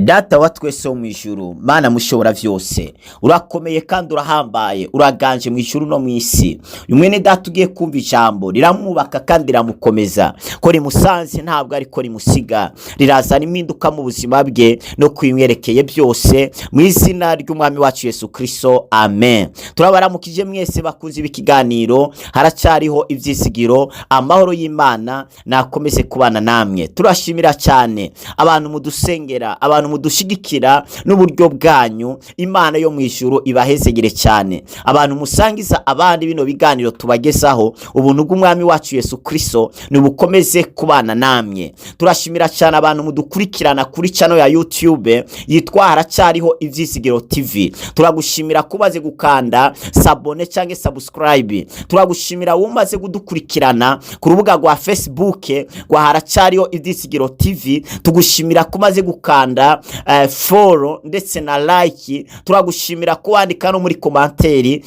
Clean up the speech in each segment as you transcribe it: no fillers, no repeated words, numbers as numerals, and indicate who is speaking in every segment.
Speaker 1: Data wa twese wo mw'ijuru, Mana mushobora vyose, urakomeye kandi urahambaye, uraganje mw'ijuru no mw'isi. Uyu mwene data ugiye kumva ijambo riramwubaka kandi riramukomeza, ko rimusanze ntabwo ariko rimusiga, rirazana impinduka mu buzima bwe no kwimwerekeye byose, mu izina ry'umwami wacu Yesu Kristo, amen. Turabaramukije mwese bakunze ibikiganiro, haracariho ivyizigiro, amahoro y'Imana nakomeze kubana namwe. Turashimira cyane abantu mudusengera, abantu mudushigikira n'uburyo bwanyu. Imana yo mw'ijuru ibahezegere cyane. Abantu musangiza abandi bino biganiro tubagezaho, ubuntu bw'umwami wacu Yesu Kristo nibukomeze kubana namwe. Turashimira cyane abantu mudukurikirana kuri channel ya YouTube yitwa Haracariho Ivyizigiro TV. Turagushimira kubaze gukanda sabone cyangwa subscribe. Turagushimira wumaze kudukurikirana ku rubuga rwa Facebook rwa Haracariho Ivyizigiro TV. Tugushimira kumaze gukanda follow ndetse na like. Turagushimira kuwandika no muri komanteri.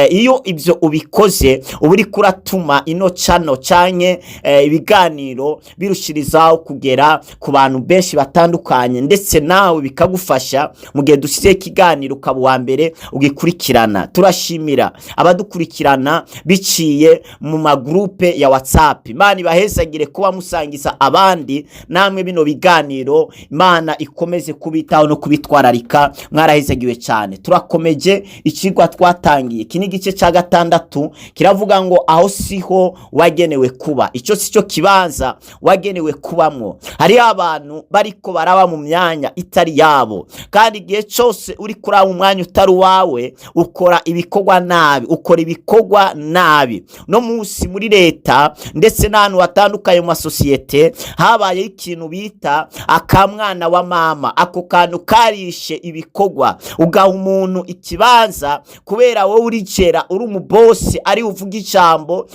Speaker 1: Iyo ibyo ubikoze uburi kuratuma ino channel canke ibiganiro birushirizaho kugera ku bantu benshi batandukanye, ndetse nawe bikagufasha mu gihe dusize ikiganiro ukaba wa mbere ugikurikirana. Turashimira abadukurikirana biciye mu magroupe ya WhatsApp. Imana ibahezagire kuba musangiza abandi namwe bino biganiro. Imana ikomeze kubitaho no kubitwararika, mwarahezagiwe cyane. Turakomeje ikigwa twatangiye, kini gice cya 6 kiravuga ngo aho siho wagenewe kuba. Icyo sico kibanza wagenewe kubamwo. Hari abantu bariko baraba mu myanya itari yabo, kandi igihe cyose uri kuraba mu mwanya utari wawe ukora ibikorwa nabi, ukora ibikorwa nabi. No munsi muri leta ndetse n'ahantu hatandukanye mu masosiyete habaye ikintu bita akamwana wa mama. Ako kantu karishe ibikorwa, ugaha umuntu ikibanza kubera wowe urigera uri umubosi, ari uvuga ijambo,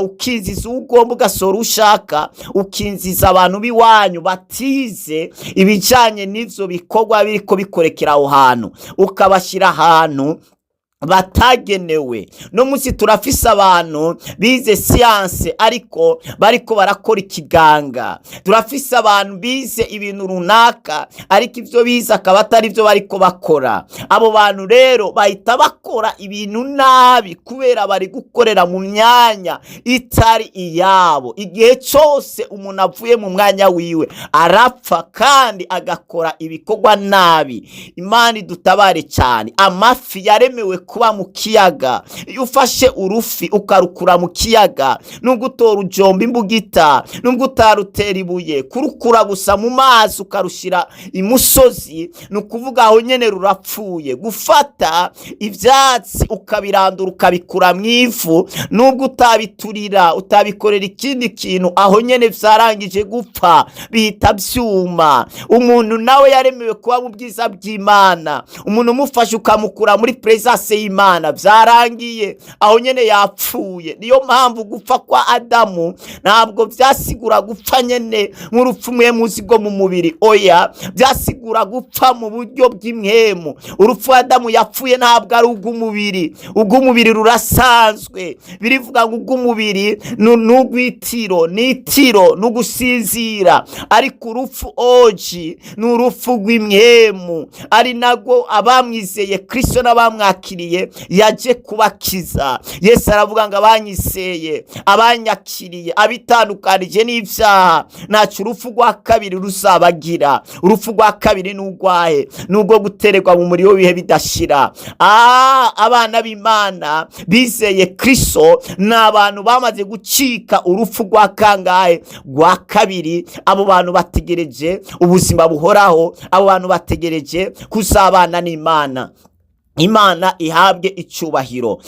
Speaker 1: ukinziza ugomba ugasora ushaka, ukinziza abantu biwanyu batize ibijanye n'ivyo bikorwa biriko bikorekera aho hantu, ukabashira ahantu batagenewe. No munsi turafise abantu bize science ariko bariko barakora ikiganga. Turafise abantu bize ibintu runaka ariko ivyo bize akaba atari byo bariko bakora. Abo bantu rero bahita bakora ibintu nabi kubera bari gukorera mu myanya itari iyabo. Igihe cyose umuntu avuye mu mwanya wiwe arapfa kandi agakora ibikorwa nabi. Imana idutabare cyane. Amafi yaremewe kuba mu kiyaga. Iyo ufashe urufi ukarukura mu kiyaga, nubwo utora ujomba imbugita, nubwo utarutera ibuye, kurukura gusa mu mazi ukarushira imusozi, nukuvuga aho nyene rurapfuye. Gufata ivyatsi ukabirandura ukabikura mu ivu, nubwo utabiturira utabikorera ikindi kintu, aho nyene vyarangije gupfa, bihita vyuma. Umuntu nawe yaremewe kuba mu bwiza bw'Imana. Umuntu umufashe ukamukura muri presence y'Imana, vyarangiye aho nyene yapfuye. Niyo mpamvu gupfa kwa Adamu ntabwo vyasigura gupfa nyene nk'urupfu mwe muzigo mu mubiri, oya, vyasigura gupfa mu buryo bw'imwemu. Urupfu Adamu yapfuye ntabwo ari ugw'umubiri. Ugw'umubiri rurasanzwe, birivuga ngo ugw'umubiri n'ugwitiro, n'itiro n'ugusinzira, ariko urupfu oji n'urupfu rw'imwemu, ari nago abamwizeye Kristo n'abamwakiriye yaje kubakiza. Yesu aravuga ngo abanyiseye, abanyakiriye, abitandukanije n'ivyaha, ntacu urupfu rwa kabiri ruzabagira. Urupfu rwa kabiri n'ugwahe, nubwo gutererwa mu muriro w'ibihe bidashira. Abana b'Imana bizeye Kristo n'abantu bamaze gucika urupfu rwa kangahe, rwa kabiri. Abo bantu bategereje ubuzima buhoraho, abo bantu bategereje kuzabana n'Imana. Imana ihabwe icubahiro.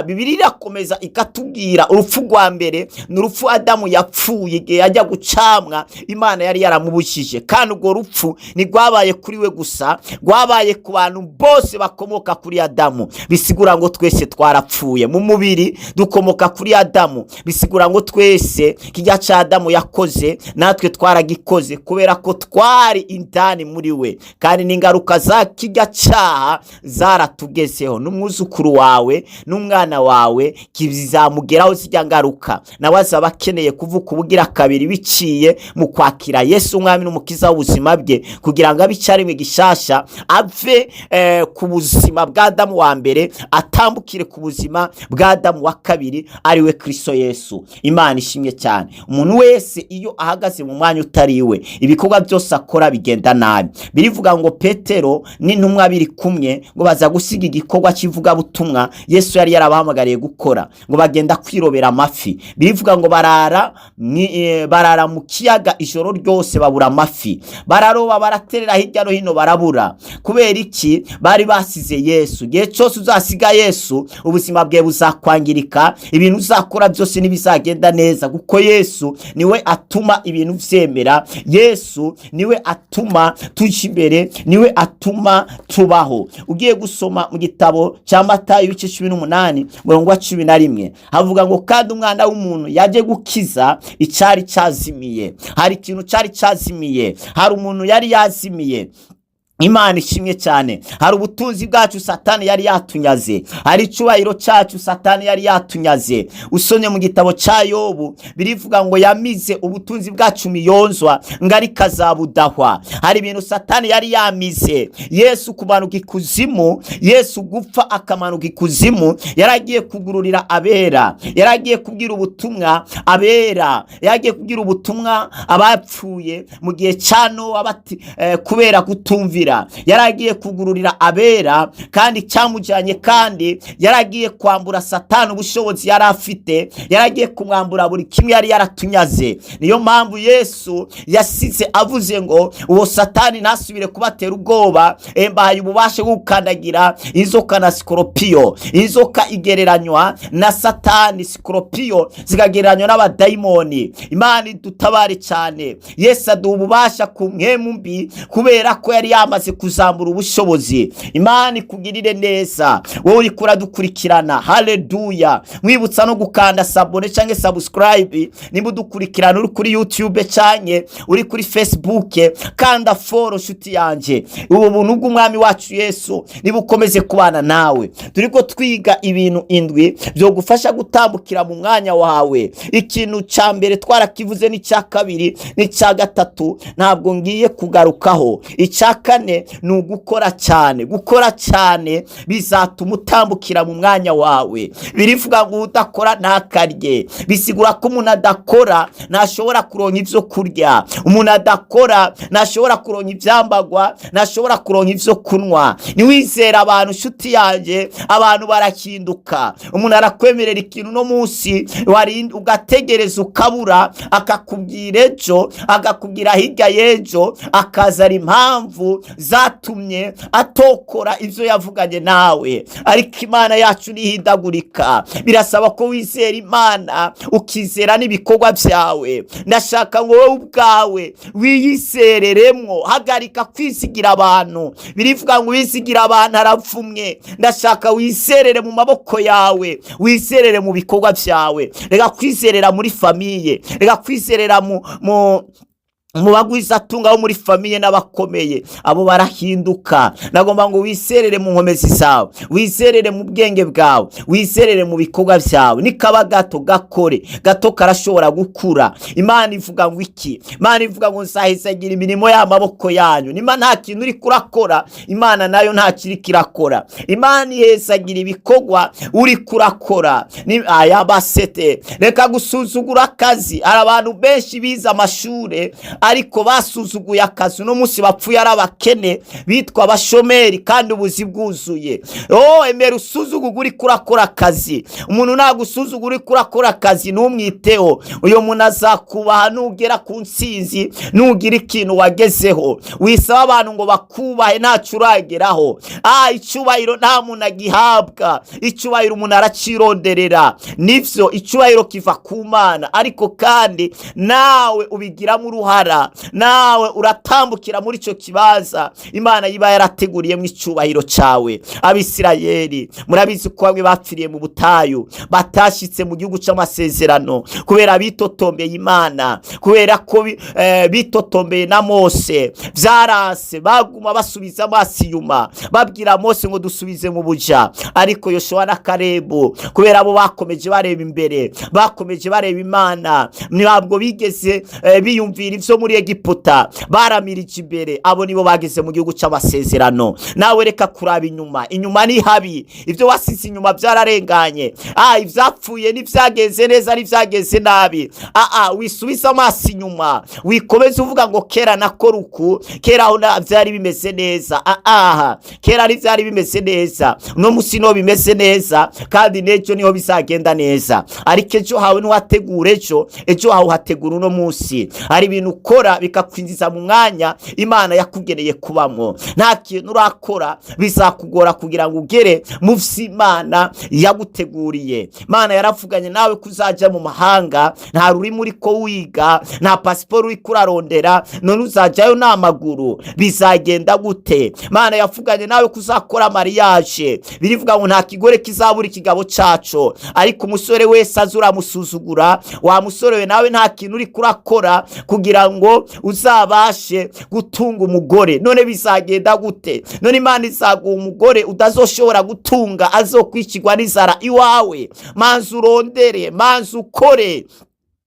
Speaker 1: Bibiliya irakomeza ikatubwira urupfu rwa mbere n'urupfu Adamu yapfuye igihe yajya gucamwa. Imana yari yaramubujije, kandi urwo rupfu ntigwabaye kuri we gusa, rwabaye ku bantu bose bakomoka kuri Adamu. Bisigura ngo twese twarapfuye mu mubiri, dukomoka kuri Adamu. Bisigura ngo twese kijya ca Adamu yakoze natwe twaragikoze, kubera ko twari indani muri we, kandi n'ingaruka za kijya caha zaratu byatugezeho n'umwuzukuru wawe n'umwana wawe kizamugeraho zijya ngaruka, nawe azaba akeneye kuvuka ubugira kabiri biciye mu kwakira Yesu umwami n'umukiza w'ubuzima bwe, kugira ngo abe icyaremwe gishasha, ave ku buzima bwa Adamu wa mbere atambukire ku buzima bwa Adamu wa kabiri ari we Kristo Yesu. Imana ishimye cyane. Umuntu wese iyo ahagaze mu mwanya utari iwe, ibikorwa byose akora bigenda nabi. Birivuga ngo Petero n'intumwa biri kumwe ngo baza gusiga igikorwa kivuga butumwa Yesu yari yarabahamagariye gukora, ngo bagenda kwirobera amafi. Birivuga ngo barara mu kiyaga ijoro ryose babura amafi, bararoba baraterera hirya no hino barabura. Kubera iki? Bari basize Yesu. Igihe cyose uzasiga Yesu, ubuzima bwe buzakwangirika, ibintu uzakora byose ntibizagenda neza, kuko Yesu niwe atuma ibintu vyemera, Yesu niwe atuma tuja imbere, niwe atuma tubaho. Ugiye gusoma mu gitabo cya Matayo ibice 18 umurongo wa 11 havuga ngo kandi umwana w'umuntu yaje gukiza icyari cyazimiye. Hari ikintu cyari cyazimiye, hari umuntu yari yazimiye. Imana ishimye cyane. Hari ubutunzi bwacu Satani yari yatunyaze, hari icubahiro cyacu Satani yari yatunyaze. Usonye mu gitabo cya Yobu birivuga ngo yamize ubutunzi bwacu miyonzwa ngari kazabudahwa. Hari ibintu Satani yari yamize. Yesu kumanuka ikuzimu, Yesu gupfa akamanuka ikuzimu, yaragiye kugururira abera, yaragiye kubwira ubutumwa abera, yaragiye kubwira ubutumwa abapfuye mu gihe cya Nowa kubera kutumvira. Yaragiye kugururira abera, kandi cyamujanye, kandi yaragiye kwambura Satani ubushobozi yari afite, yaragiye kumwambura buri kimwe yari yaratunyaze. Niyo mpamvu Yesu yasize avuze ngo uwo Satani nasubire kubatera ubwoba, mbahaye ububasha gukandagira inzoka na skoropiyo. Inzoka igereranywa na Satani, skoropiyo zikagereranywa n'abadayimoni. Imana idutabare cyane. Yesu aduha ububasha ku mpwemu mbi kubera ko yari yamaze kuzambura ubushobozi. Imana ikugirire neza wowe uri kuradukurikirana. Haleluya. Mwibutsa no gukanda sabone cyangwa subscribe nimba udukurikirana uri kuri YouTube cyangwa uri kuri Facebook, kanda follow shuti yanje. Ubu buntu bw'umwami wacu Yesu nibukomeze kubana nawe. Turiko twiga ibintu indwi byo gufasha gutambukira mu mwanya wawe. Ikintu cya mbere twarakivuze, ni cya kabiri, ni cya gatatu ntabwo ngiye kugarukaho. Icya kane ni ugukora cyane. Gukora cyane bizatuma utambukira mu mwanya wawe. Birivuga ngo udakora ntakarye. Bisigura ko umuntu adakora ntashobora kuronka ivyo kurya, umuntu adakora ntashobora kuronka ivyambagwa, ntashobora kuronka ivyo kunwa. Niwizera abantu shuti yanje, abantu barahinduka. Umuntu arakwemerera ikintu no munsi ugategereza ukabura, akakubwira ejo, akakubwira hirya y'ejo, akazara impamvu zatumye atokora ivyo yavuganye nawe. Ariko Imana yacu nihindagurika. Birasaba ko wizera Imana, ukizera n'ibikorwa byawe. Ndashaka ngo wowe ubwawe wiyizereremwo. Hagarika kwizigira abantu. Birivuga ngo wizigira abantu aravumwe. Ndashaka wizerere mu maboko yawe, wizerere mu bikorwa byawe. Reka kwizerera muri famiye, reka kwizerera mu bagwiza atunga bo muri famiye n'abakomeye. Abo barahinduka. Nagomba ngo wiserere mu nkomezi zawe, wiserere mu bwenge bwawe, wiserere mu bikorwa byawe. Nikaba gato gakore, gato karashobora gukura. Imana ivuga ngo iki? Imana ivuga ngo nzahizagira imirimo y'amaboko yanyu. Nimba nta kintu uri kurakora, Imana nayo nta kiri kirakora. Imana ihezagira ibikorwa uri kurakora. Ni aya basete. Reka gusuzugura akazi. Hari abantu benshi bize amashure ariko basuzuguye akazi, no munsi bapfuye ari abakene bitwa abashomeri kandi ubuzi bwuzuye. Emera usuzugura uri kurakora akazi. Umuntu nagusuzugura uri kurakora akazi numwiteho. Uyo muntu azakubaha nugera ku nsinzi, nugira ikintu wagezeho. Wisaba abantu ngo bakubahe ntacu urageraho. Icubahiro nta muntu agihabwa. Icubahiro umuntu aracironderera. Nivyo icubahiro kiva ku Mana, ariko kandi nawe ubigiramo uruhara. gukora, nawe uratambukira muri ico kibaza Imana yiba yarateguriye mu icubahiro cawe. Abisirayeli murabizi ko bamwe bapfiriye mu butayu, batashitse mu gihugu c'amasezerano kubera bitotombeye Imana, kubera ko bitotombeye na Mose. Vyarase baguma basubiza amaso inyuma babwira Mose ngo dusubize mu buja, ariko Yoshua na Kalebu kubera abo bakomeje bareba imbere, bakomeje bareba Imana, ntabwo bigeze biyumvira ivyo muri Egiputa, baramirije imbere. Abo nibo bageze mu gihugu c'amasezerano. Nawe reka kuraba inyuma, inyuma ni habi, ivyo wasize inyuma vyararenganye. Ivyapfuye n'ivyageze neza n'ivyageze nabi. Wisubiza amaso inyuma, wikomeze uvuga ngo kera nakora uku, kera aho vyari bimeze neza. Kera ari vyari bimeze neza, no musi no bimeze neza, kandi nejo niho bizagenda neza. Ariko ejo hawe ntiwategura ejo hawe hategura uno musi. Hari ibintu ukora bikakwinjiza mu mwanya Imana yakugeneye kubamwo. Nta kintu urakora bizakugora kugira ngo ugere mu vy'Imana yaguteguriye. Imana yaravuganye nawe kuzaja mu mahanga, nta rurimi uriko wiga, nta pasiporo uriko urarondera, none uzajayo n'amaguru, bizagenda gute? Imana yavuganye nawe kuzakora mariage, birivuga ngo nta kigore kizabura ikigabo caco, ariko umusore wese azuramusuzugura. Wa musore we nawe nta kintu uriko urakora kugira ngo uzabashe gutunga umugore, none bizagenda gute? None Imana izaguha umugore utazoshobora gutunga, azokwicirwa n'inzara iwawe. Manzi urondere, manzi ukore,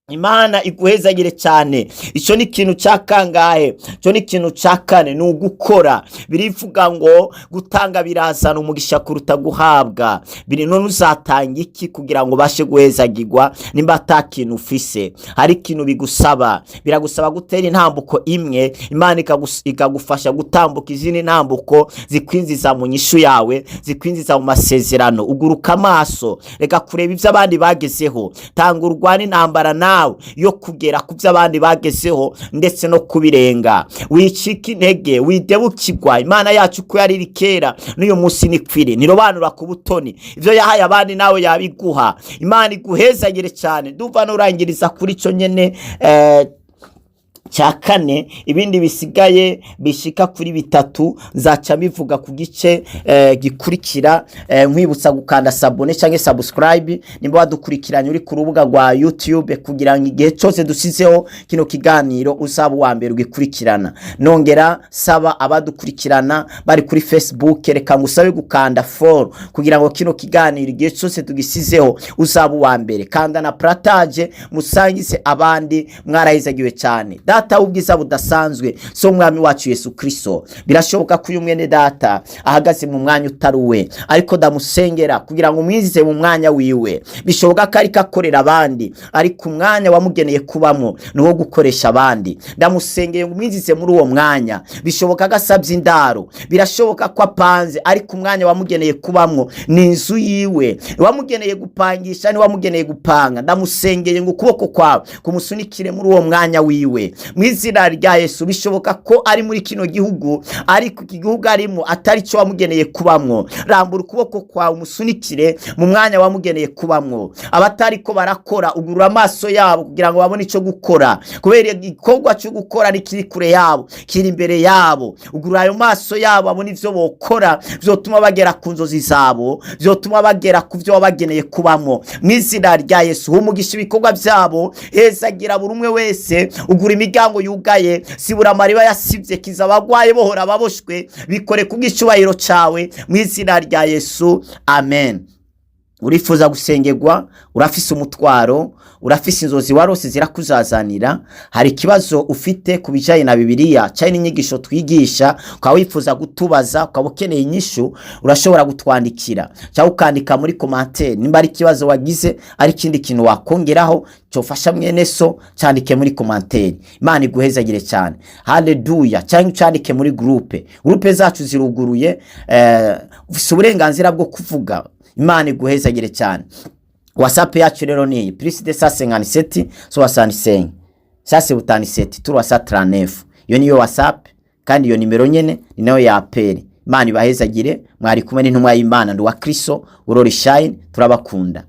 Speaker 1: Imana iguhezagire cyane. Ico ni ikintu cyakangahe? Ico ni ikintu cyakane, ni ugukora. Birivuga ngo gutanga birazana umugisha kuruta guhabwa. Biri none uzatanga iki kugira ngo bashe guhezagirwa nimba atakintu ufise? Hari ikintu bigusaba, biragusaba gutera intambuko imwe, Imana ikagufasha gutambuka izindi ntambuko zikwinjiza mu nyishu yawe, zikwinjiza mu masezerano. Uguruka amaso, reka kureba ivyo abandi bagezeho, tanga urwana intambara nawe yo kugera ku byo abandi bagezeho ndetse no kubirenga. Wicika intege, widebukirwa. Imana yacu ko yari iri kera n'uyu munsi ni kwire, nirobanura ku butoni. Ivyo yahaye abandi nawe yabiguha. Imana iguhezagire cyane. Ndumva nurangiriza kuri ico nyene cyakane. Ibindi bisigaye bishika kuri bitatu zaca bivuga ku gice gikurikira. Nkwibutsa gukanda sabone cyangwa subscribe nimba wadukurikiranye uri ku rubuga rwa YouTube, kugira ngo igihe cyose dusizeho kino kiganiro uzaba wa mbere ugikurikirana. Nongera saba abadukurikirana bari kuri Facebook, reka ngusabe gukanda follow kugira ngo kino kiganiro igihe cyose tugisizeho uzaba wa mbere. Kanda na partage, musangize abandi. Mwarahizagiwe cyane. Data ubwiza budasanzwe, so mwami wacu Yesu Kristo, birashoboka ko uyu mwene data ahagaze mu mwanya utaruwe, ariko ndamusengera kugira ngo umwizize mu mwanya wiwe. Bishoboka ko ariko akorera abandi, ariko umwanya wamugeneye kubamo nuwo gukoresha abandi. Ndamusengeye ngo umwizize muri uwo mwanya. Bishoboka gasabye indaro, birashoboka ko apanze, ariko umwanya wamugeneye kubamo ni inzu yiwe, wamugeneye gupangisha ni wamugeneye gupanga. Ndamusengeye ngo ukuboko kwawe kumusunikire muri uwo mwanya wiwe mwizina rya Yesu. Bishoboka ko ari muri kino gihugu, ariko iki gihugu arimo atari cyo wamugeneye kubamwo. Rambura ukuboko kwawe umusunikire mu mwanya wamugeneye kubamwo. Abatari ko barakora, ugurura amaso yabo kugira ngo babone ico gukora, kubera igikorwa cyo gukora ari kiri kure yabo, kiri imbere yabo. Ugurura ayo maso yabo babone ivyo bokora vyotuma bagera ku nzozi zabo, vyotuma bagera ku vyo wabageneye kubamwo mwizina rya Yesu. Umugisha ibikorwa vyabo, hezagira buri umwe wese. Ugura imiryango yugaye, sibura amariba yasivye, kiza abagwaye bohora baboshwe, bikore kubw'icubahiro cawe mwizina rya Yesu, amen. Urifuza gusengerwa, urafise umutwaro, urafise inzozi warose zirakuzazanira, hari kibazo ufite kubijaye na Bibiliya cyane inyigisho twigisha, ukaba wifuza gutubaza, ukaba ukeneye inyishu, urashobora gutwandikira cyangwa ukandika muri commentaire. Nimba ari kibazo wagize, ari kindi kintu wakongeraho cyofasha mwene so, cyandike muri commentaire. Imana iguhezagire cyane. Haleluya. Cyangwa cyandike muri groupe zacu ziruguruye, ufise uburenganzira bwo kuvuga. Imana iguhezagire cyane. WhatsApp yacu rero ni +257 65 57 339. Iyo niyo WhatsApp, kandi iyo nimero nyene ni nayo ya apeli. Imana ibahezagire. Mwari kumwe n'intumwa y'Imana Nduwa Kristo, Urori Shine, turabakunda.